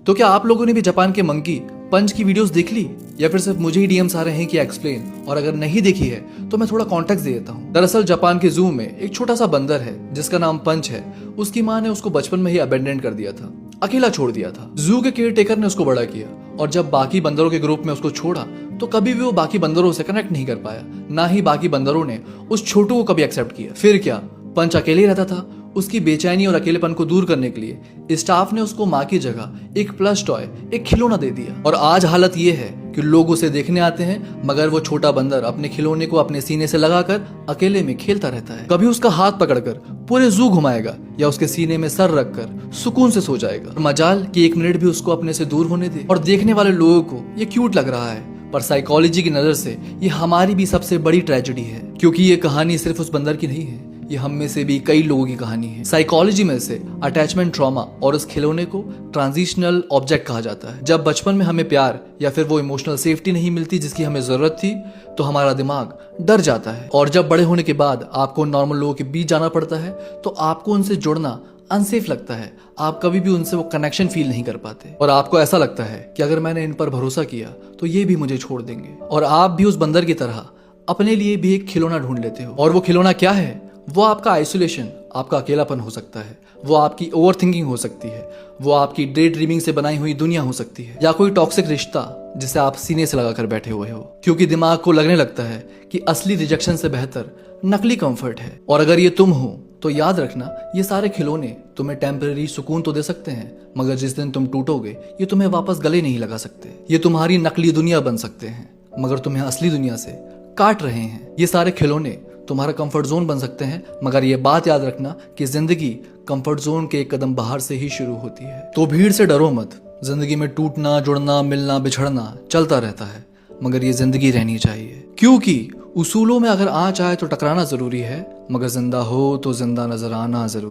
तो क्या आप लोगों ने भी जापान के मंकी पंच की वीडियोस देख ली, या फिर सिर्फ मुझे ही डीएम्स आ रहे हैं कि एक्सप्लेन? और अगर नहीं देखी है तो मैं थोड़ा कॉन्टेक्स्ट दे देता हूँ। दरअसल जापान के जू में एक छोटा सा बंदर है जिसका नाम पंच है। उसकी माँ ने उसको बचपन में ही अबेंडन कर दिया था, अकेला छोड़ दिया था। जू के केयर टेकर ने उसको बड़ा किया, और जब बाकी बंदरों के ग्रुप में उसको छोड़ा तो कभी भी वो बाकी बंदरों से कनेक्ट नहीं कर पाया, ना ही बाकी बंदरों ने उस छोटू को कभी एक्सेप्ट किया। फिर क्या, पंच अकेले ही रहता था। उसकी बेचैनी और अकेलेपन को दूर करने के लिए स्टाफ ने उसको माँ की जगह एक प्लस टॉय, एक खिलौना दे दिया। और आज हालत ये है कि लोग उसे देखने आते हैं, मगर वो छोटा बंदर अपने खिलौने को अपने सीने से लगाकर अकेले में खेलता रहता है। कभी उसका हाथ पकड़कर पूरे जू घुमाएगा, या उसके सीने में सर रखकर सुकून से सो जाएगा। मजाल कि 1 मिनट भी उसको अपने से दूर होने दे। और देखने वाले लोगों को ये क्यूट लग रहा है, पर साइकोलॉजी की नजर से ये हमारी भी सबसे बड़ी ट्रेजेडी है, क्योंकि ये कहानी सिर्फ उस बंदर की नहीं है, ये हम में से भी कई लोगों की कहानी है। साइकोलॉजी में से अटैचमेंट ट्रॉमा और उस खिलौने को ट्रांजिशनल ऑब्जेक्ट कहा जाता है। जब बचपन में हमें प्यार या फिर वो इमोशनल सेफ्टी नहीं मिलती जिसकी हमें जरूरत थी, तो हमारा दिमाग डर जाता है। और जब बड़े होने के बाद आपको नॉर्मल लोगों के बीच जाना पड़ता है तो आपको उनसे जुड़ना अनसेफ लगता है। आप कभी भी उनसे वो कनेक्शन फील नहीं कर पाते, और आपको ऐसा लगता है कि अगर मैंने इन पर भरोसा किया तो ये भी मुझे छोड़ देंगे। और आप भी उस बंदर की तरह अपने लिए भी एक खिलौना ढूंढ लेते हो। और वो खिलौना क्या है? वो आपका आइसोलेशन, आपका अकेलापन हो सकता है, वो आपकी ओवर थिंकिंग हो सकती है, वो आपकी डे ड्रीमिंग से बनाई हुई दुनिया हो सकती है, या कोई टॉक्सिक रिश्ता जिसे आप सीने से लगाकर बैठे हुए हो, क्योंकि दिमाग को लगने लगता है कि असली रिजेक्शन से बेहतर नकली कंफर्ट है। और अगर ये तुम हो तो याद रखना, ये सारे खिलौने तुम्हें टेम्पररी सुकून तो दे सकते हैं, मगर जिस दिन तुम टूटोगे ये तुम्हें वापस गले नहीं लगा सकते। ये तुम्हारी नकली दुनिया बन सकते हैं, मगर तुम्हें असली दुनिया से काट रहे हैं। ये सारे खिलौने तुम्हारा कंफर्ट जोन बन सकते हैं, मगर ये बात याद रखना कि जिंदगी कंफर्ट जोन के एक कदम बाहर से ही शुरू होती है। तो भीड़ से डरो मत। जिंदगी में टूटना, जुड़ना, मिलना, बिछड़ना चलता रहता है, मगर ये जिंदगी रहनी चाहिए। क्योंकि उसूलों में अगर आँच आए तो टकराना जरूरी है, मगर जिंदा हो तो जिंदा नजर आना जरूरी।